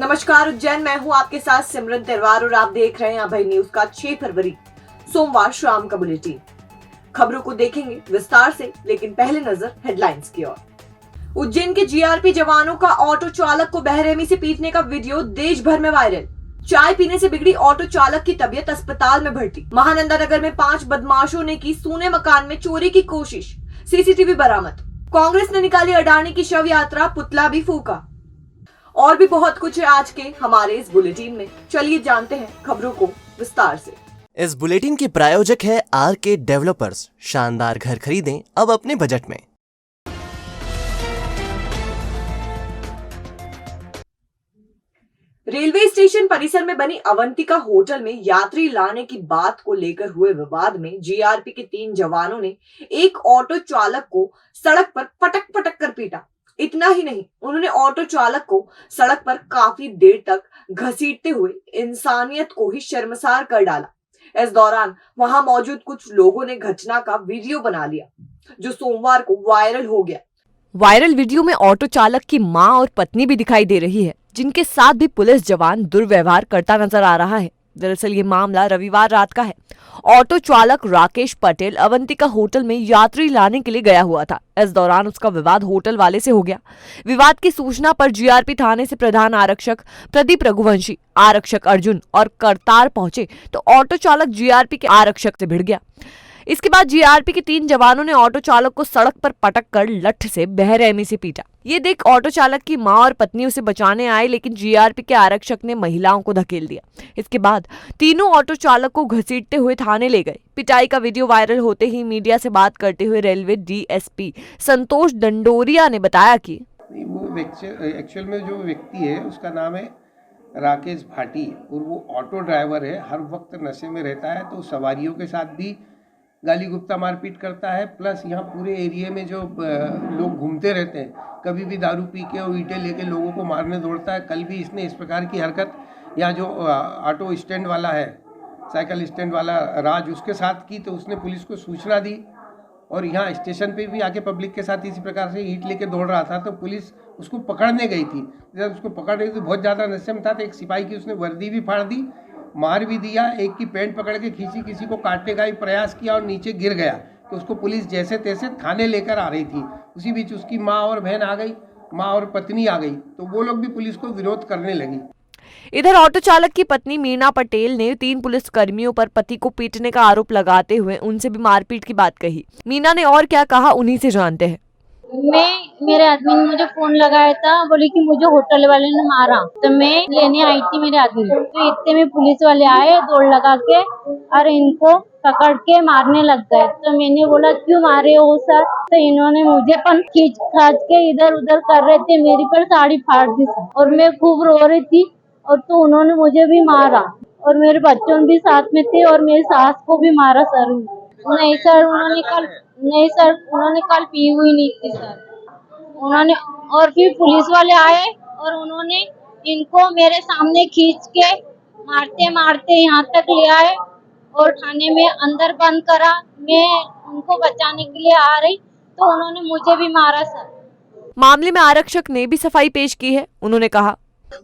नमस्कार उज्जैन, मैं हूं आपके साथ सिमरन तिवारी और आप देख रहे हैं अभय न्यूज का 6 फरवरी सोमवार शाम का बुलेटिन। खबरों को देखेंगे विस्तार से, लेकिन पहले नजर हेडलाइंस की ओर। उज्जैन के जीआरपी जवानों का ऑटो चालक को बेरहमी से पीटने का वीडियो देश भर में वायरल। चाय पीने से बिगड़ी ऑटो चालक की तबीयत, अस्पताल में भर्ती। महानंदा नगर में 5 बदमाशों ने की सूने मकान में चोरी की कोशिश, सीसीटीवी बरामद। कांग्रेस ने निकाली अडानी की शव यात्रा, पुतला भी फूका। और भी बहुत कुछ है आज के हमारे इस बुलेटिन में। चलिए जानते हैं खबरों को विस्तार से। इस बुलेटिन के प्रायोजक है आरके डेवलपर्स। शानदार घर खरीदें अब अपने बजट में। रेलवे स्टेशन परिसर में बनी अवंतिका होटल में यात्री लाने की बात को लेकर हुए विवाद में जीआरपी के 3 जवानों ने एक ऑटो चालक को सड़क पर पटक पटक कर पीटा। इतना ही नहीं, उन्होंने ऑटो चालक को सड़क पर काफी देर तक घसीटते हुए इंसानियत को ही शर्मसार कर डाला। इस दौरान वहां मौजूद कुछ लोगों ने घटना का वीडियो बना लिया, जो सोमवार को वायरल हो गया। वायरल वीडियो में ऑटो चालक की मां और पत्नी भी दिखाई दे रही है, जिनके साथ भी पुलिस जवान दुर्व्यवहार करता नजर आ रहा है। दरअसल ये मामला रविवार रात का है। ऑटो चालक राकेश पटेल अवंतिका होटल में यात्री लाने के लिए गया हुआ था। इस दौरान उसका विवाद होटल वाले से हो गया। विवाद की सूचना पर जीआरपी थाने से प्रधान आरक्षक प्रदीप रघुवंशी, आरक्षक अर्जुन और करतार पहुंचे तो ऑटो चालक जीआरपी के आरक्षक से भिड़ गया। इसके बाद जीआरपी के 3 जवानों ने ऑटो चालक को सड़क पर पटक कर लठ से बेरहमी से पीटा। ये देख ऑटो चालक की मां और पत्नी उसे बचाने आए, लेकिन जीआरपी के आरक्षक ने महिलाओं को धकेल दिया। इसके बाद तीनों ऑटो चालक को घसीटते हुए थाने ले गए। पिटाई का वीडियो वायरल होते ही मीडिया से बात करते हुए रेलवे डीएसपी संतोष दंडोरिया ने बताया कि वो एक्चुअल में जो व्यक्ति है उसका नाम है राकेश भाटी और वो ऑटो ड्राइवर है। हर वक्त नशे में रहता है, तो सवारियों के साथ भी गाली गुप्ता मारपीट करता है। प्लस यहाँ पूरे एरिया में जो लोग घूमते रहते हैं, कभी भी दारू पी के और ईंटें लेके लोगों को मारने दौड़ता है। कल भी इसने इस प्रकार की हरकत यहाँ जो ऑटो स्टैंड वाला है, साइकिल स्टैंड वाला राज, उसके साथ की, तो उसने पुलिस को सूचना दी और यहाँ स्टेशन पे भी आके पब्लिक के साथ इसी प्रकार से ईंट लेके दौड़ रहा था। तो पुलिस उसको पकड़ने गई थी। जब उसको पकड़ रही थी, बहुत ज़्यादा नशे में था, तो एक सिपाही की उसने वर्दी भी फाड़ दी, मार भी दिया। एक की पैंट पकड़ के खींची, किसी को काटने का भी प्रयास किया और नीचे गिर गया। तो उसको पुलिस जैसे तैसे थाने लेकर आ रही थी। उसी बीच उसकी माँ और बहन आ गई, माँ और पत्नी आ गई, तो वो लोग भी पुलिस को विरोध करने लगी। इधर ऑटो चालक की पत्नी मीना पटेल ने 3 पुलिस कर्मियों पर पति को पीटने का आरोप लगाते हुए उनसे भी मारपीट की बात कही। मीना ने और क्या कहा, उन्हीं से जानते हैं। मेरे आदमी ने मुझे फोन लगाया था, बोले कि मुझे होटल वाले ने मारा, तो मैं लेने आई थी मेरे आदमी। तो इतने में पुलिस वाले आए दौड़ लगा के और इनको पकड़ के मारने लग गए। तो मैंने बोला क्यों मारे हो सर? तो इन्होंने मुझे पण खींच खाच के इधर उधर कर रहे थे, मेरी पर साड़ी फाड़ दी और मैं खूब रो रही थी। और तो उन्होंने मुझे भी मारा और मेरे बच्चों भी साथ में थे और मेरी सास को भी मारा सर। नहीं सर, उन्होंने कल पी हुई नहीं थी सर। उन्होंने और फिर पुलिस वाले आए और उन्होंने इनको मेरे सामने खींच के मारते मारते यहाँ तक ले आए और थाने में अंदर बंद करा। मैं उनको बचाने के लिए आ रही तो उन्होंने मुझे भी मारा सर। मामले में आरक्षक ने भी सफाई पेश की है। उन्होंने कहा,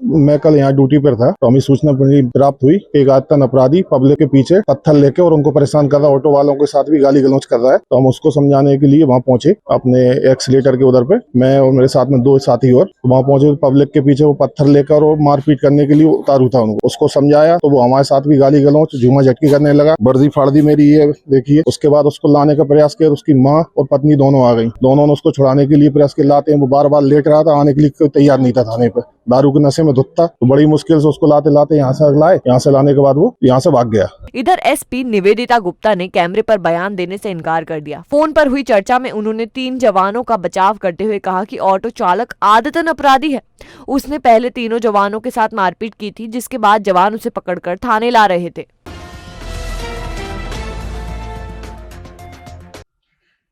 मैं कल यहाँ ड्यूटी पर था, तो हमें सूचना प्राप्त हुई एक आतंक अपराधी पब्लिक के पीछे पत्थर लेके और उनको परेशान कर रहा है, ऑटो वालों के साथ भी गाली गलौज कर रहा है। तो हम उसको समझाने के लिए वहाँ पहुंचे अपने एक्सीलेटर के उधर पे, मैं और मेरे साथ में 2 साथी और वहाँ पहुंचे। पब्लिक के पीछे वो पत्थर लेकर और मारपीट करने के लिए उतारू था उनको। उसको समझाया तो वो हमारे साथ भी गाली गलौज झूमा झटकी करने लगा, वर्दी फाड़ दी मेरी, ये देखिए। उसके बाद उसको लाने का प्रयास किया, उसकी माँ और पत्नी दोनों आ गई। दोनों ने उसको छुड़ाने के लिए प्रयास किया, लाते वो बार बार लेट रहा था, आने के लिए कोई तैयार नहीं था थाने पे, दारू के नशे में धुत था। तो बड़ी मुश्किल से उसको लाते लाते यहाँ से लाए। यहाँ से लाने के बाद वो यहाँ से भाग गया। इधर एसपी निवेदिता गुप्ता ने कैमरे पर बयान देने से इनकार कर दिया। फोन पर हुई चर्चा में उन्होंने 3 जवानों का बचाव करते हुए कहा कि ऑटो चालक आदतन अपराधी है। उसने पहले तीनों जवानों के साथ मारपीट की थी, जिसके बाद जवान उसे पकड़कर थाने ला रहे थे।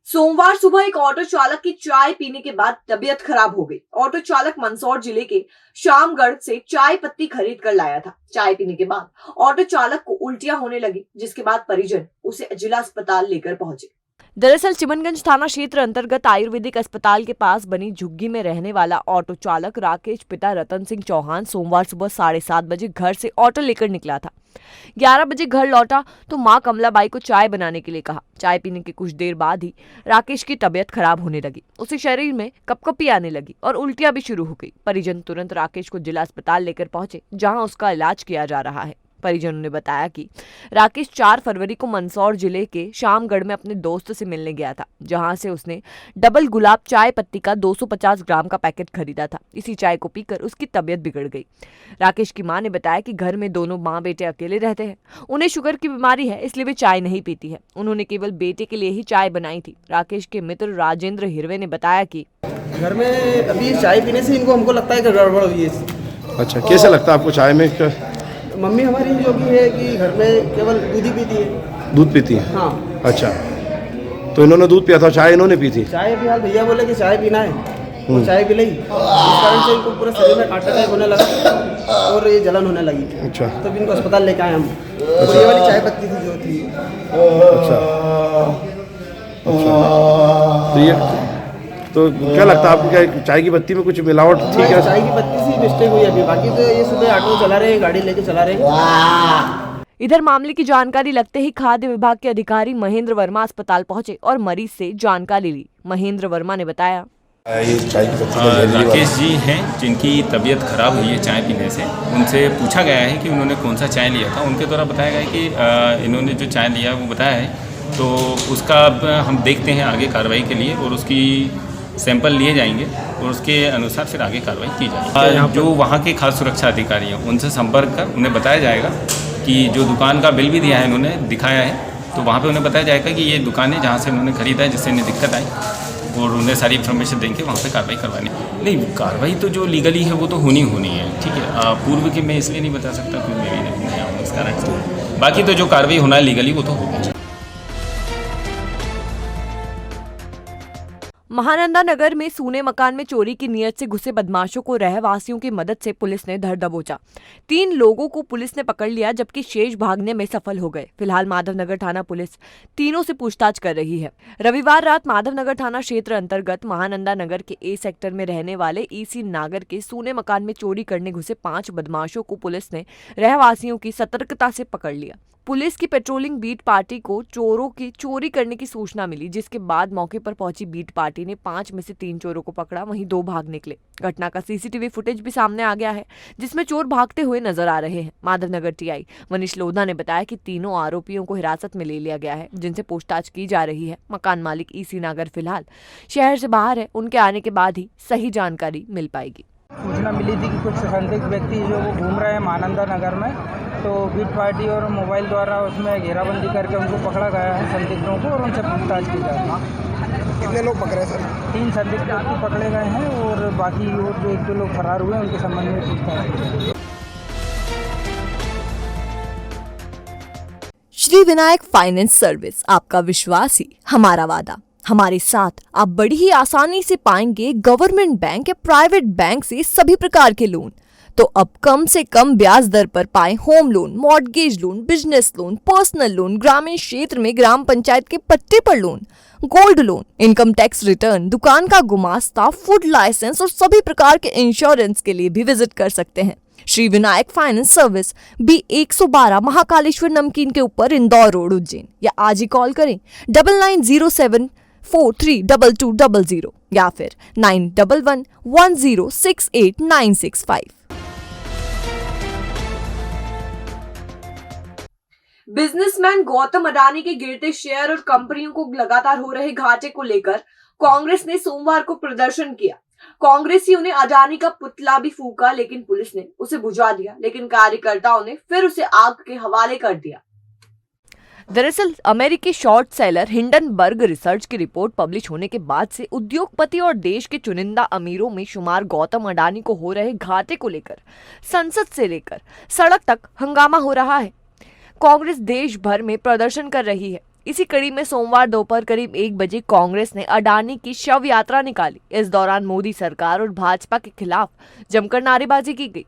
सोमवार सुबह एक ऑटो चालक की चाय पीने के बाद तबीयत खराब हो गई। ऑटो चालक मंदसौर जिले के शामगढ़ से चाय पत्ती खरीद कर लाया था। चाय पीने के बाद ऑटो चालक को उल्टियां होने लगी, जिसके बाद परिजन उसे जिला अस्पताल लेकर पहुंचे। दरअसल चिमनगंज थाना क्षेत्र अंतर्गत आयुर्वेदिक अस्पताल के पास बनी झुग्गी में रहने वाला ऑटो चालक राकेश पिता रतन सिंह चौहान सोमवार सुबह 7:30 बजे घर से ऑटो लेकर निकला था। 11 बजे घर लौटा तो मां कमलाबाई को चाय बनाने के लिए कहा। चाय पीने के कुछ देर बाद ही राकेश की तबीयत खराब होने लगी। उसे शरीर में कपकपी आने लगी और उल्टियां भी शुरू हो गई। परिजन तुरंत राकेश को जिला अस्पताल लेकर पहुंचे, जहां उसका इलाज किया जा रहा है। परिजनों ने बताया कि राकेश 4 फरवरी को मंदसौर जिले के शामगढ़ में अपने दोस्त से मिलने गया था, जहां से उसने डबल गुलाब चाय पत्ती का 250 ग्राम का पैकेट खरीदा था। इसी चाय को पीकर उसकी तबीयत बिगड़ गई। राकेश की मां ने बताया कि घर में दोनों मां बेटे अकेले रहते हैं। उन्हें शुगर की बीमारी है, इसलिए वे चाय नहीं पीती है। उन्होंने केवल बेटे के लिए ही चाय बनाई थी। राकेश के मित्र राजेंद्र हिरवे ने बताया कि घर में अभी चाय पीने से इनको हमको लगता है कि गड़बड़ हुई है। अच्छा, कैसा लगता है आपको चाय में? मम्मी हमारी जो कि है कि घर में केवल दूध ही पीती है। दूध पीती है? हाँ। अच्छा, तो इन्होंने दूध पिया था, चाय इन्होंने पी थी? चाय फिलहाल भैया बोले कि चाय पीना है, वो चाय पी ली। इस कारण से इनको पूरे शरीर में हार्ट अटैक होने लगा और ये जलन होने लगी। अच्छा, तब इनको अस्पताल लेके आए हम। तो ये वाली चाय पत्ती थी जो थी। अच्छा अच्छा, तो ये तो क्या लगता है आपको, क्या चाय की पत्ती में कुछ मिलावट थी क्या? चाय की पत्ती से मिस्टेक हुई अभी, बाकी तो ये सुबह ऑटो चला रहे, गाड़ी लेके चला रहे। इधर मामले की जानकारी लगते ही खाद्य विभाग के अधिकारी महेंद्र वर्मा अस्पताल पहुंचे और मरीज से जानकारी ली। महेंद्र वर्मा ने बताया, राकेश जी हैं जिनकी तबीयत खराब हुई है चाय पीने से। उनसे पूछा गया है कि उन्होंने कौन सा चाय लिया था। उनके द्वारा बताया गया है कि इन्होंने जो चाय लिया वो बताया है, तो उसका अब हम देखते हैं आगे कार्रवाई के लिए, और उसकी सैंपल लिए जाएंगे और उसके अनुसार फिर आगे कार्रवाई की जाएगी। जो वहाँ के खाद्य सुरक्षा अधिकारी हैं उनसे संपर्क कर उन्हें बताया जाएगा कि जो दुकान का बिल भी दिया है, इन्होंने दिखाया है, तो वहाँ पे उन्हें बताया जाएगा कि ये दुकान है जहाँ से उन्होंने खरीदा है, जिससे इन्हें दिक्कत आई, और उन्हें सारी इन्फॉर्मेशन देंगे वहाँ पे कार्रवाई करवानी। नहीं, कार्रवाई तो जो लीगली है वो तो होनी है, ठीक है। पूर्व की मैं इसलिए नहीं बता सकता क्योंकि मैं भी नहीं आऊँ इस कारण से। बाकी तो जो कार्रवाई होना है लीगली वो तो होगी। महानंदा नगर में सूने मकान में चोरी की नीयत से घुसे बदमाशों को रहवासियों की मदद से पुलिस ने धर दबोचा। 3 लोगों को पुलिस ने पकड़ लिया, जबकि शेष भागने में सफल हो गए। फिलहाल माधवनगर थाना पुलिस तीनों से पूछताछ कर रही है। रविवार रात माधवनगर थाना क्षेत्र अंतर्गत महानंदा नगर के ए सेक्टर में रहने वाले ईसी नागर के सूने मकान में चोरी करने घुसे 5 बदमाशों को पुलिस ने रहवासियों की सतर्कता से पकड़ लिया। पुलिस की पेट्रोलिंग बीट पार्टी को चोरों की चोरी करने की सूचना मिली, जिसके बाद मौके पर पहुंची बीट पार्टी ने 5 में से 3 चोरों को पकड़ा, वहीं 2 भाग निकले। घटना का सीसीटीवी फुटेज भी सामने आ गया है, जिसमें चोर भागते हुए नजर आ रहे हैं। माधवनगर टीआई मनीष लोधा ने बताया कि तीनों आरोपियों को हिरासत में ले लिया गया है, जिनसे पूछताछ की जा रही है। मकान मालिक ईसी नागर फिलहाल शहर से बाहर है, उनके आने के बाद ही सही जानकारी मिल पाएगी। सूचना मिली थी कि कुछ संदिग्ध व्यक्ति जो वो घूम रहे हैं महानंदा नगर में, तो बीट पार्टी और मोबाइल द्वारा उसमें घेराबंदी करके उनको पकड़ा गया है संदिग्धों को, और उनसे पूछताछ की जा रही है। कितने लोग पकड़े सर? 3 संदिग्ध व्यक्ति पकड़े गए हैं और बाकी और जो 1-2 लोग फरार हुए हैं उनके संबंध में पूछताछ की जा रही है। श्री विनायक फाइनेंस सर्विस, आपका विश्वास ही हमारा वादा। हमारे साथ आप बड़ी ही आसानी से पाएंगे गवर्नमेंट बैंक या प्राइवेट बैंक से सभी प्रकार के लोन। तो अब कम से कम ब्याज दर पर पाएं home loan, mortgage loan, business loan, personal loan, ग्रामीण क्षेत्र में ग्राम पंचायत के पट्टे पर loan, gold loan, income tax return, दुकान का गुमास्ता, फूड लाइसेंस और सभी प्रकार के इंश्योरेंस के लिए भी विजिट कर सकते हैं। Shri Vinayak finance service B112 Mahakaleshwar नमकीन के ऊपर, इंदौर रोड, उज्जैन। या आज ही कॉल करें 9907432200 या फिर 9111068965। बिजनेसमैन गौतम अडानी के गिरते शेयर और कंपनियों को लगातार हो रहे घाटे को लेकर कांग्रेस ने सोमवार को प्रदर्शन किया। कांग्रेसियों ने अडानी का पुतला भी फूंका, लेकिन पुलिस ने उसे बुझा दिया, लेकिन कार्यकर्ताओं ने फिर उसे आग के हवाले कर दिया। दरअसल अमेरिकी शॉर्ट सेलर हिंडनबर्ग रिसर्च की रिपोर्ट पब्लिश होने के बाद से उद्योगपति और देश के चुनिंदा अमीरों में शुमार गौतम अडानी को हो रहे घाटे को लेकर संसद से लेकर सड़क तक हंगामा हो रहा है। कांग्रेस देश भर में प्रदर्शन कर रही है। इसी कड़ी में सोमवार दोपहर करीब 1 बजे कांग्रेस ने अडानी की शव यात्रा निकाली। इस दौरान मोदी सरकार और भाजपा के खिलाफ जमकर नारेबाजी की गई।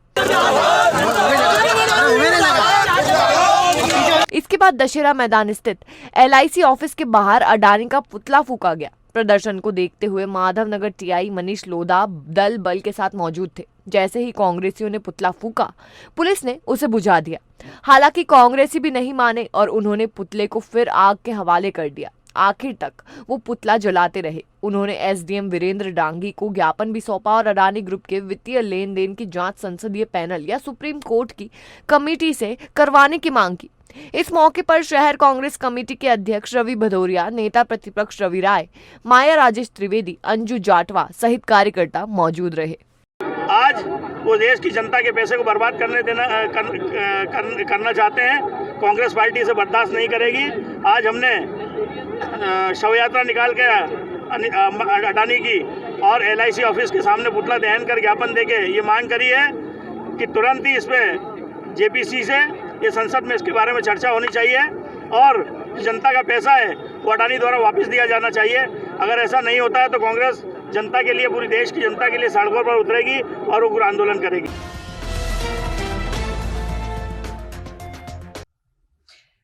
इसके बाद बाद दशहरा मैदान स्थित LIC ऑफिस के बाहर अडानी का पुतला फूका गया। प्रदर्शन को देखते हुए माधवनगर TI मनीष लोधा दल बल के साथ मौजूद थे। जैसे ही कांग्रेसियों ने पुतला फूका, पुलिस ने उसे बुझा दिया। हालांकि कांग्रेसी भी नहीं माने और उन्होंने पुतले को फिर आग के हवाले कर दिया। आखिर तक वो पुतला जलाते रहे। उन्होंने SDM वीरेंद्र डांगी को ज्ञापन भी सौंपा और अडानी ग्रुप के वित्तीय लेन देन की जांच संसदीय पैनल या सुप्रीम कोर्ट की कमेटी से करवाने की मांग की। इस मौके पर शहर कांग्रेस कमेटी के अध्यक्ष रवि भदौरिया, नेता प्रतिपक्ष रवि राय, माया राजेश त्रिवेदी, अंजू जाटवा सहित कार्यकर्ता मौजूद रहे। आज वो देश की जनता के पैसे को बर्बाद करना चाहते हैं। कांग्रेस पार्टी इसे बर्दाश्त नहीं करेगी। आज हमने शव यात्रा निकाल के अडानी की और LIC ऑफिस के सामने पुतला दहन कर ज्ञापन देके ये मांग करी है कि तुरंत ही इस पे JPC से ये संसद में इसके बारे में चर्चा होनी चाहिए और जनता का पैसा है वो अडानी द्वारा वापस दिया जाना चाहिए। अगर ऐसा नहीं होता है तो कांग्रेस जनता के लिए, पूरी देश की जनता के लिए सड़कों पर उतरेगी और उग्र आंदोलन करेगी।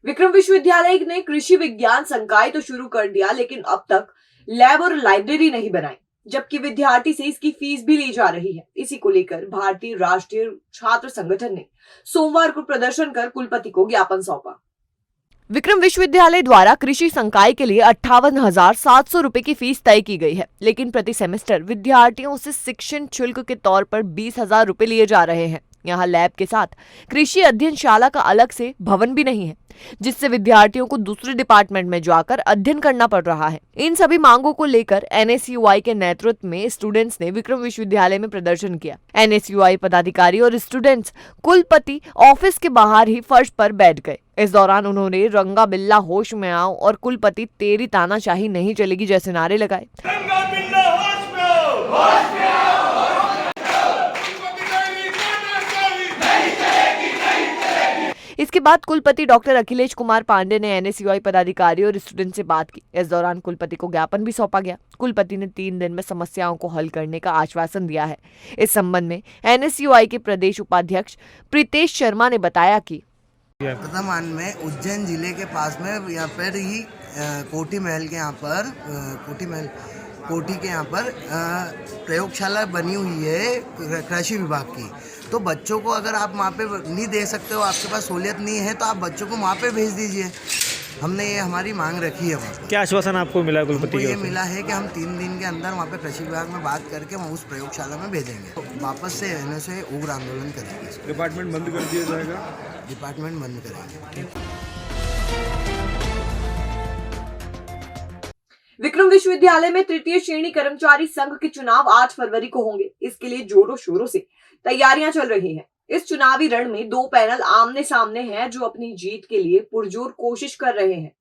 विक्रम विश्वविद्यालय ने कृषि विज्ञान संकाय तो शुरू कर दिया, लेकिन अब तक लैब और लाइब्रेरी नहीं बनाई, जबकि विद्यार्थी से इसकी फीस भी ली जा रही है। इसी को लेकर भारतीय राष्ट्रीय छात्र संगठन ने सोमवार को प्रदर्शन कर कुलपति को ज्ञापन सौंपा। विक्रम विश्वविद्यालय द्वारा कृषि संकाय के लिए 58,700 रुपए की फीस तय की गई है, लेकिन प्रति सेमेस्टर विद्यार्थियों से शिक्षण शुल्क के तौर पर 20,000 रुपए लिए जा रहे हैं। यहाँ लैब के साथ कृषि अध्ययनशाला का अलग से भवन भी नहीं है, जिससे विद्यार्थियों को दूसरे डिपार्टमेंट में जाकर अध्ययन करना पड़ रहा है। इन सभी मांगों को लेकर NSUI के नेतृत्व में स्टूडेंट्स ने विक्रम विश्वविद्यालय में प्रदर्शन किया। NSUI पदाधिकारी और स्टूडेंट्स कुलपति ऑफिस के बाहर ही फर्श पर बैठ गए। इस दौरान उन्होंने रंगा बिल्ला होश में आओ और कुलपति तेरी तानाशाही नहीं चलेगी जैसे नारे लगाए। इसके बाद कुलपति डॉक्टर अखिलेश कुमार पांडे ने NSUI पदाधिकारी और स्टूडेंट से बात की। इस दौरान कुलपति को ज्ञापन भी सौंपा गया। कुलपति ने 3 दिन में समस्याओं को हल करने का आश्वासन दिया है। इस संबंध में NSUI के प्रदेश उपाध्यक्ष प्रीतेश शर्मा ने बताया कि वर्तमान में उज्जैन जिले के पास में यहाँ पर ही कोठी महल के यहाँ पर कोठी के यहाँ पर प्रयोगशाला बनी हुई है कृषि विभाग की। तो बच्चों को अगर आप वहाँ पे नहीं दे सकते हो, आपके पास सहूलियत नहीं है, तो आप बच्चों को वहाँ पे भेज दीजिए। हमने ये हमारी मांग रखी है वहाँ पर। क्या आश्वासन आपको मिला कुलपति को? ये मिला है कि हम 3 दिन के अंदर वहाँ पे कृषि विभाग में बात करके हम उस प्रयोगशाला में भेजेंगे। तो वापस से रहने से उग्र आंदोलन करेंगे। डिपार्टमेंट बंद कर दिया जाएगा? डिपार्टमेंट बंद करेंगे। विक्रम विश्वविद्यालय में तृतीय श्रेणी कर्मचारी संघ के चुनाव 8 फरवरी को होंगे। इसके लिए जोरों शोरों से तैयारियां चल रही हैं। इस चुनावी रण में 2 पैनल आमने सामने हैं जो अपनी जीत के लिए पुरजोर कोशिश कर रहे हैं।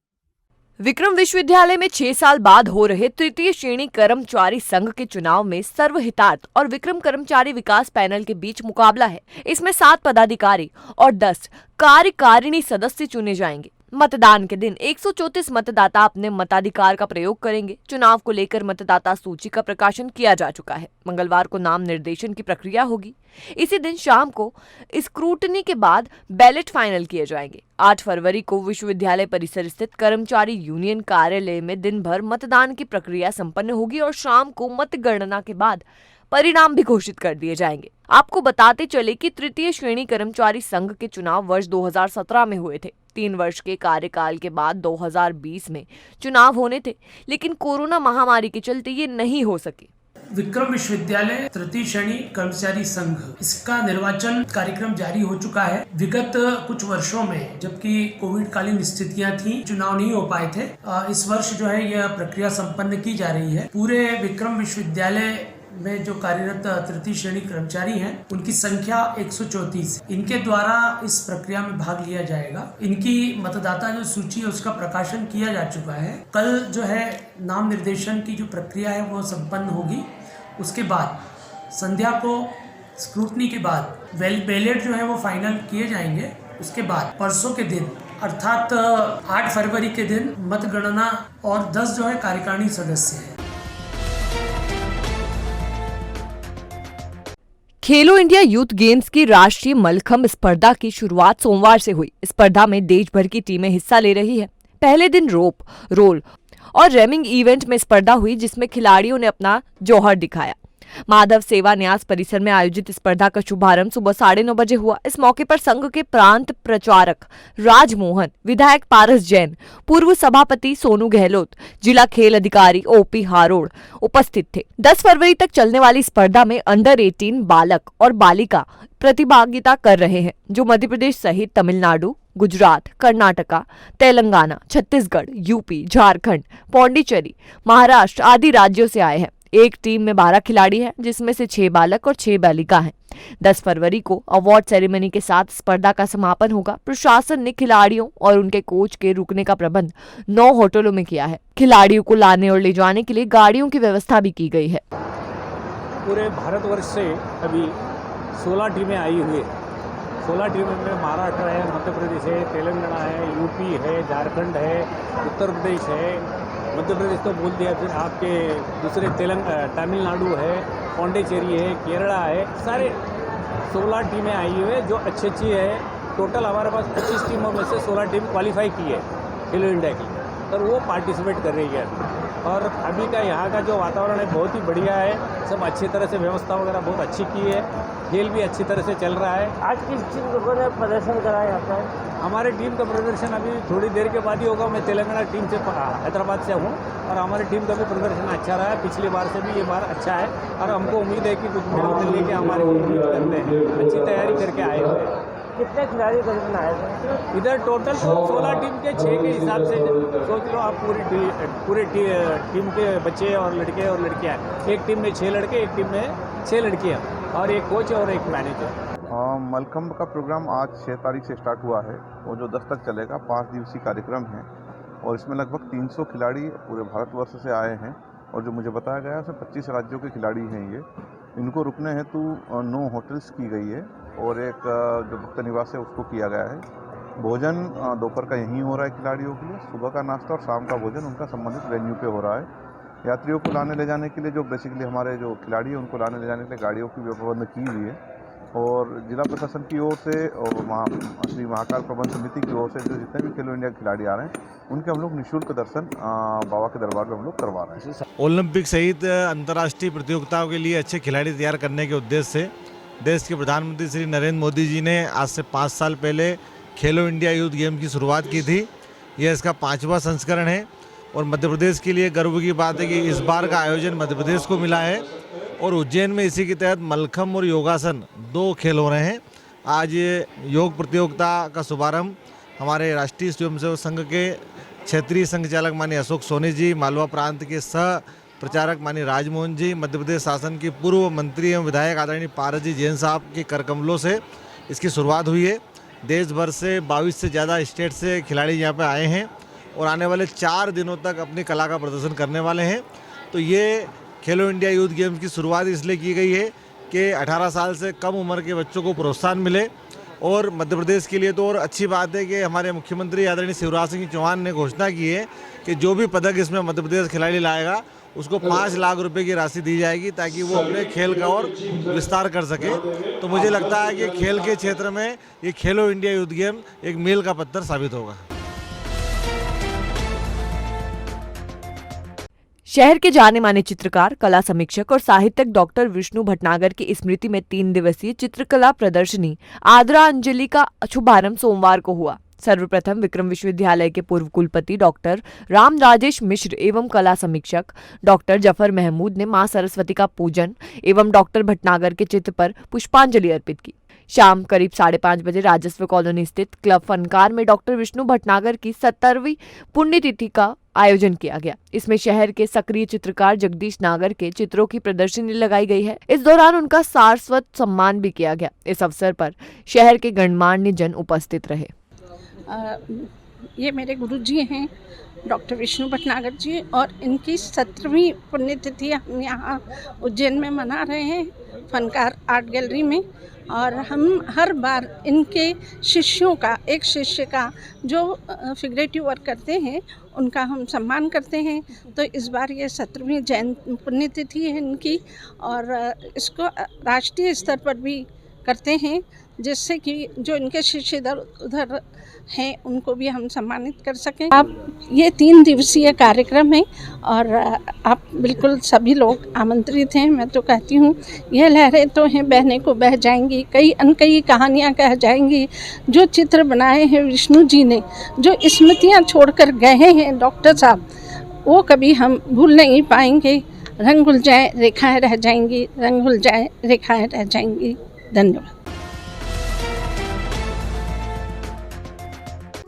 विक्रम विश्वविद्यालय में 6 साल बाद हो रहे तृतीय श्रेणी कर्मचारी संघ के चुनाव में सर्वहितार्थ और विक्रम कर्मचारी विकास पैनल के बीच मुकाबला है। इसमें 7 पदाधिकारी और 10 कार्यकारिणी सदस्य चुने जाएंगे। मतदान के दिन 134 मतदाता अपने मताधिकार का प्रयोग करेंगे। चुनाव को लेकर मतदाता सूची का प्रकाशन किया जा चुका है। मंगलवार को नाम निर्देशन की प्रक्रिया होगी। इसी दिन शाम को स्क्रूटनी के बाद बैलेट फाइनल किए जाएंगे। 8 फरवरी को विश्वविद्यालय परिसर स्थित कर्मचारी यूनियन कार्यालय में दिन भर मतदान की प्रक्रिया संपन्न होगी और शाम को मतगणना के बाद परिणाम भी घोषित कर दिए जाएंगे। आपको बताते चले कि तृतीय श्रेणी कर्मचारी संघ के चुनाव वर्ष 2017 में हुए थे। 3 वर्ष के कार्यकाल के बाद 2020 में चुनाव होने थे, लेकिन कोरोना महामारी के चलते ये नहीं हो सके। विक्रम विश्वविद्यालय तृतीय श्रेणी कर्मचारी संघ, इसका निर्वाचन कार्यक्रम जारी हो चुका है। विगत कुछ वर्षों में जबकि कोविड कालीन स्थितियां थी, चुनाव नहीं हो पाए थे, इस वर्ष जो है यह प्रक्रिया संपन्न की जा रही है। पूरे विक्रम विश्वविद्यालय में जो कार्यरत तृतीय श्रेणी कर्मचारी हैं, उनकी संख्या 134। इनके द्वारा इस प्रक्रिया में भाग लिया जाएगा। इनकी मतदाता जो सूची है उसका प्रकाशन किया जा चुका है। कल जो है नाम निर्देशन की जो प्रक्रिया है वो संपन्न होगी। उसके बाद संध्या को स्क्रूटनी के बाद बैलेट जो है वो फाइनल किए जाएंगे। उसके बाद परसों के दिन अर्थात 8 फरवरी के दिन मतगणना और 10 जो है कार्यकारिणी सदस्य है। खेलो इंडिया यूथ गेम्स की राष्ट्रीय मल्लखंब स्पर्धा की शुरुआत सोमवार से हुई। स्पर्धा में देश भर की टीमें हिस्सा ले रही है। पहले दिन रोप, रोल और रेमिंग इवेंट में स्पर्धा हुई, जिसमें खिलाड़ियों ने अपना जौहर दिखाया। माधव सेवा न्यास परिसर में आयोजित स्पर्धा का शुभारंभ सुबह 9:30 बजे हुआ। इस मौके पर संघ के प्रांत प्रचारक राजमोहन, विधायक पारस जैन, पूर्व सभापति सोनू गहलोत, जिला खेल अधिकारी ओपी हारोड़ उपस्थित थे। 10 फरवरी तक चलने वाली स्पर्धा में अंडर 18 बालक और बालिका प्रतिभागिता कर रहे हैं, जो मध्य प्रदेश सहित तमिलनाडु, गुजरात, कर्नाटका, तेलंगाना, छत्तीसगढ़, यूपी, झारखंड, पौंडीचेरी, महाराष्ट्र आदि राज्यों से आए हैं। एक टीम में 12 खिलाड़ी हैं, जिसमें से 6 बालक और 6 बालिका हैं। 10 फरवरी को अवार्ड सेरेमनी के साथ स्पर्धा का समापन होगा। प्रशासन ने खिलाड़ियों और उनके कोच के रुकने का प्रबंध 9 होटलों में किया है। खिलाड़ियों को लाने और ले जाने के लिए गाड़ियों की व्यवस्था भी की गई है। पूरे भारतवर्ष से अभी 16 टीमें आई हुई है। 16 टीमों में महाराष्ट्र है, मध्य प्रदेश है, तेलंगाना है, यूपी है, झारखंड है, उत्तर प्रदेश है, मध्य प्रदेश तो बोल दिया, फिर आपके दूसरे तमिलनाडु है, पौंडीचेरी है, केरला है, सारे 16 टीमें आई हुई है जो अच्छी है। टोटल हमारे पास 25 टीमों में से 16 टीम क्वालिफाई की है खेलो इंडिया की, और वो पार्टिसिपेट कर रही है। और अभी का यहाँ का जो वातावरण है बहुत ही बढ़िया है, सब अच्छी तरह से व्यवस्था वगैरह बहुत अच्छी की है, खेल भी अच्छी तरह से चल रहा है। आज किस टीम ने प्रदर्शन करा है आपका? हमारी टीम का प्रदर्शन अभी थोड़ी देर के बाद ही होगा। मैं तेलंगाना टीम से हैदराबाद से हूँ, और हमारी टीम का भी प्रदर्शन अच्छा रहा है। पिछली बार से भी ये बार अच्छा है, और हमको उम्मीद है कि कुछ मेडल लेके हमारे उम्मीद करते हैं। अच्छी तैयारी करके आए हुए हैं। कितने खिलाड़ी करीबन आए थे इधर? टोटल 16 टीम के 6 के हिसाब से सोच लो आप, पूरी टीम के बच्चे और लड़के और लड़कियाँ। एक टीम में 6 लड़के, एक टीम में 6 लड़कियाँ, और एक कोच और एक मैनेजर। मलखंब का प्रोग्राम आज 6 तारीख से स्टार्ट हुआ है, और जो 10 तक चलेगा। 5 दिवसीय कार्यक्रम है, और इसमें लगभग 300 खिलाड़ी पूरे भारतवर्ष से आए हैं। और जो मुझे बताया गया है उसमें 25 राज्यों के खिलाड़ी हैं। ये इनको रुकने हेतु 9 होटल्स की गई है, और एक जो भक्त निवास है उसको किया गया है। भोजन दोपहर का यहीं हो रहा है खिलाड़ियों के लिए। सुबह का नाश्ता और शाम का भोजन उनका संबंधित वेन्यू पे हो रहा है। यात्रियों को लाने ले जाने के लिए, जो बेसिकली हमारे जो खिलाड़ी हैं उनको लाने ले जाने के लिए गाड़ियों की भी प्रबंध की हुई है। और जिला प्रशासन की ओर से और श्री महाकाल प्रबंध समिति की ओर से जो जितने भी खेलो इंडिया खिलाड़ी आ रहे हैं, उनके हम लोग निःशुल्क दर्शन बाबा के दरबार में हम लोग करवा रहे हैं। ओलंपिक सहित अंतर्राष्ट्रीय प्रतियोगिताओं के लिए अच्छे खिलाड़ी तैयार करने के उद्देश्य से देश के प्रधानमंत्री श्री नरेंद्र मोदी जी ने आज से 5 साल पहले खेलो इंडिया यूथ गेम की शुरुआत की थी। यह इसका 5वां संस्करण है, और मध्य प्रदेश के लिए गर्व की बात है कि इस बार का आयोजन मध्य प्रदेश को मिला है। और उज्जैन में इसी के तहत मलखंब और योगासन 2 खेल हो रहे हैं। आज ये योग प्रतियोगिता का शुभारंभ हमारे राष्ट्रीय स्वयंसेवक संघ के क्षेत्रीय संघचालक माननीय अशोक सोनी जी, मालवा प्रांत के सह प्रचारक माननीय राजमोहन जी, मध्य प्रदेश शासन के पूर्व मंत्री एवं विधायक आदरणीय पारस जी जैन साहब के करकमलों से इसकी शुरुआत हुई है। देश भर से 22 से ज़्यादा स्टेट से खिलाड़ी यहाँ पे आए हैं, और आने वाले 4 दिनों तक अपनी कला का प्रदर्शन करने वाले हैं। तो ये खेलो इंडिया यूथ गेम्स की शुरुआत इसलिए की गई है कि 18 साल से कम उम्र के बच्चों को प्रोत्साहन मिले। और मध्य प्रदेश के लिए तो और अच्छी बात है कि हमारे मुख्यमंत्री आदरणीय शिवराज सिंह चौहान ने घोषणा की है कि जो भी पदक इसमें मध्य प्रदेश खिलाड़ी लाएगा उसको 5 लाख रुपए की राशि दी जाएगी, ताकि वो अपने खेल का और विस्तार कर सके। तो मुझे लगता है कि खेल के क्षेत्र में ये खेलो इंडिया यूथ गेम एक मील का पत्थर साबित होगा। शहर के जाने माने चित्रकार, कला समीक्षक और साहित्यक डॉक्टर विष्णु भटनागर की स्मृति में 3 दिवसीय चित्रकला प्रदर्शनी आदरांजलि का शुभारंभ सोमवार को हुआ। सर्वप्रथम विक्रम विश्वविद्यालय के पूर्व कुलपति डॉक्टर राम राजेश मिश्र एवं कला समीक्षक डॉक्टर जफर महमूद ने मां सरस्वती का पूजन एवं डॉक्टर भटनागर के चित्र पर पुष्पांजलि अर्पित की। शाम करीब 5:30 बजे राजस्व कॉलोनी स्थित क्लब फनकार में डॉक्टर विष्णु भटनागर की 70वीं पुण्यतिथि का आयोजन किया गया। इसमें शहर के सक्रिय चित्रकार जगदीश नागर के चित्रों की प्रदर्शनी लगाई गई है। इस दौरान उनका सारस्वत सम्मान भी किया गया। इस अवसर पर शहर के गणमान्य जन उपस्थित रहे। ये मेरे गुरुजी हैं डॉक्टर विष्णु भटनागर जी, और इनकी 17वीं पुण्यतिथि हम यहाँ उज्जैन में मना रहे हैं फनकार आर्ट गैलरी में। और हम हर बार इनके शिष्यों का, एक शिष्य का जो फिगरेटिव वर्क करते हैं उनका हम सम्मान करते हैं। तो इस बार ये 17वीं जैन पुण्यतिथि है इनकी, और इसको राष्ट्रीय स्तर पर भी करते हैं, जिससे कि जो इनके शिष्य इधर उधर हैं उनको भी हम सम्मानित कर सकें। आप ये 3 दिवसीय कार्यक्रम है और आप बिल्कुल सभी लोग आमंत्रित हैं। मैं तो कहती हूँ यह लहरें तो हैं बहने को बह जाएंगी, कई अनकई कहानियाँ कह जाएंगी। जो चित्र बनाए हैं विष्णु जी ने, जो स्मृतियाँ छोड़कर गए हैं डॉक्टर साहब, वो कभी हम भूल नहीं पाएंगे। रंग घुल जाए रेखाएं रह जाएंगी, रंग घुल जाए रेखाएं रह जाएंगी। धन्यवाद।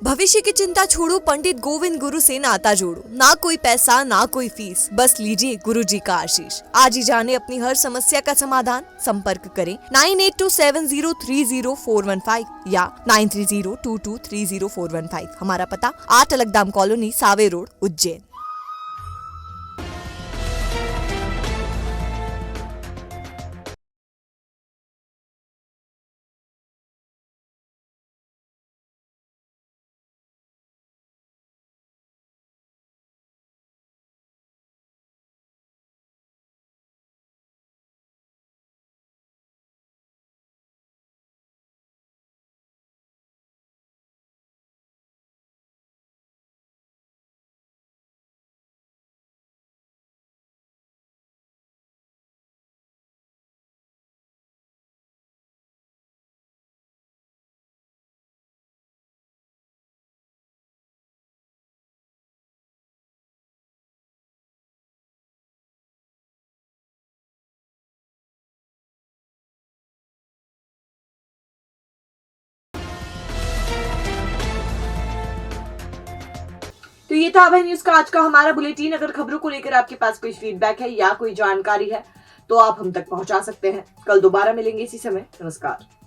भविष्य की चिंता छोड़ो, पंडित गोविंद गुरु से नाता जोड़ो। ना कोई पैसा ना कोई फीस, बस लीजिए गुरु जी का आशीष। आज ही जाने अपनी हर समस्या का समाधान। संपर्क करें 9827030415 या 9302230415। हमारा पता 8 अलगदाम कॉलोनी, सावे रोड, उज्जैन। तो ये था भाई न्यूज का आज का हमारा बुलेटिन। अगर खबरों को लेकर आपके पास कोई फीडबैक है या कोई जानकारी है तो आप हम तक पहुंचा सकते हैं। कल दोबारा मिलेंगे इसी समय। नमस्कार।